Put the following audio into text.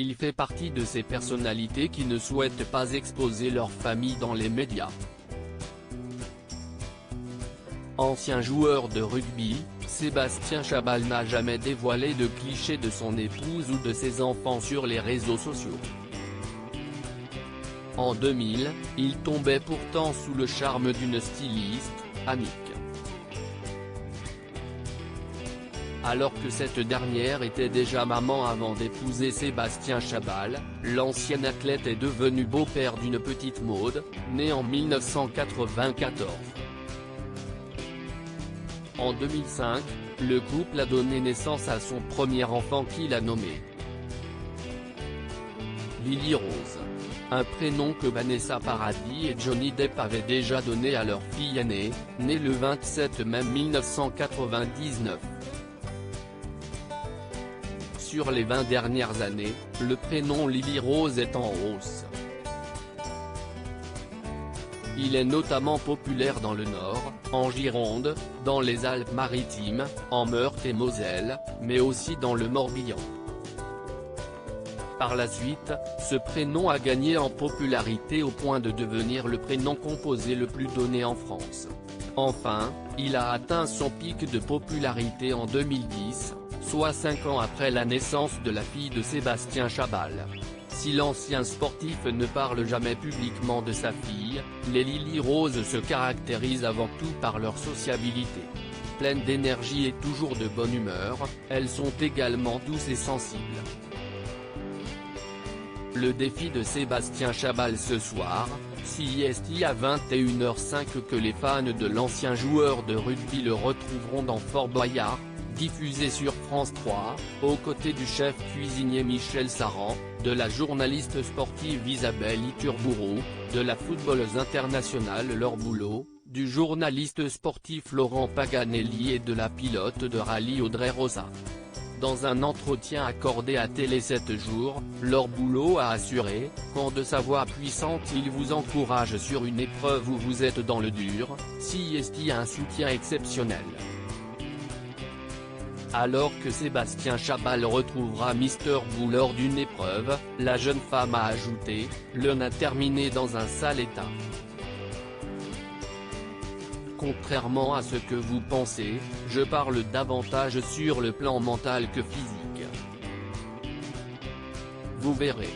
Il fait partie de ces personnalités qui ne souhaitent pas exposer leur famille dans les médias. Ancien joueur de rugby, Sébastien Chabal n'a jamais dévoilé de clichés de son épouse ou de ses enfants sur les réseaux sociaux. En 2000, il tombait pourtant sous le charme d'une styliste, Annick. Alors que cette dernière était déjà maman avant d'épouser Sébastien Chabal, l'ancien athlète est devenu beau-père d'une petite Maude, née en 1994. En 2005, le couple a donné naissance à son premier enfant qu'il a nommé Lily Rose. Un prénom que Vanessa Paradis et Johnny Depp avaient déjà donné à leur fille aînée, née le 27 mai 1999. Sur les 20 dernières années, le prénom Lily Rose est en hausse. Il est notamment populaire dans le Nord, en Gironde, dans les Alpes-Maritimes, en Meurthe-et-Moselle, mais aussi dans le Morbihan. Par la suite, ce prénom a gagné en popularité au point de devenir le prénom composé le plus donné en France. Enfin, il a atteint son pic de popularité en 2010, soit 5 ans après la naissance de la fille de Sébastien Chabal. Si l'ancien sportif ne parle jamais publiquement de sa fille, les Lily Rose se caractérisent avant tout par leur sociabilité. Pleines d'énergie et toujours de bonne humeur, elles sont également douces et sensibles. Le défi de Sébastien Chabal ce soir, CST à 21h05 que les fans de l'ancien joueur de rugby le retrouveront dans Fort Boyard, diffusé sur France 3, aux côtés du chef cuisinier Michel Saran, de la journaliste sportive Isabelle Iturburu, de la footballeuse internationale Laure Boulot, du journaliste sportif Laurent Paganelli et de la pilote de rallye Audrey Rosa. Dans un entretien accordé à Télé 7 jours, Laure Boulot a assuré, quand de sa voix puissante il vous encourage sur une épreuve où vous êtes dans le dur, CST a un soutien exceptionnel. Alors que Sébastien Chabal retrouvera Mister Boo lors d'une épreuve, la jeune femme a ajouté, l'un a terminé dans un sale état. Contrairement à ce que vous pensez, je parle davantage sur le plan mental que physique. Vous verrez.